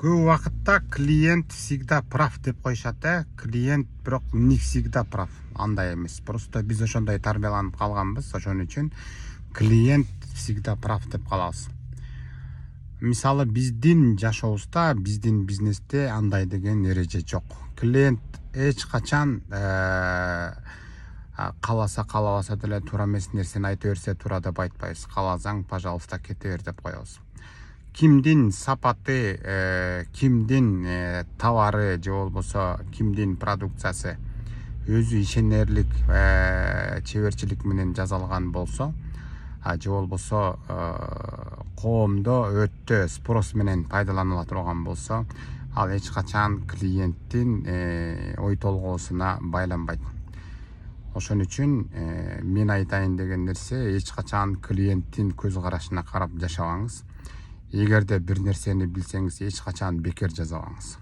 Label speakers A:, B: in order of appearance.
A: Көп убакытта клиент всегда прав деп коюшат. Клиент бирок не всегда прав. Андай эмес. Просто биз ошондой тарбияланып калганбыз. Ошон үчүн клиент всегда прав деп калабыз. Мисалы биздин жашообузда, биздин бизнесте андай деген эреже жок. Клиент эч качан кааласа каалабаса деле туура эмес нерсени айта берсе туура деп айтпайбыз. Кааласаң, пожалуйста, кете бер деп коебуз. Кимдин сапаты, кимдин товары же болбосо кимдин продукциясы өзү ишенерлик чеберчилик менен жасалган болсо, же болбосо коомдо өтө спрос менен пайдаланыла турган болсо, ал эч качан клиенттин ой толгоосуна байланбайт. Ошон үчүн мен айтайын деген нерсе, эч качан клиенттин көз карашына карап жашабаңыз. Эгерде бир нерсени билсеңиз, эч качан бекер жазабаңыз.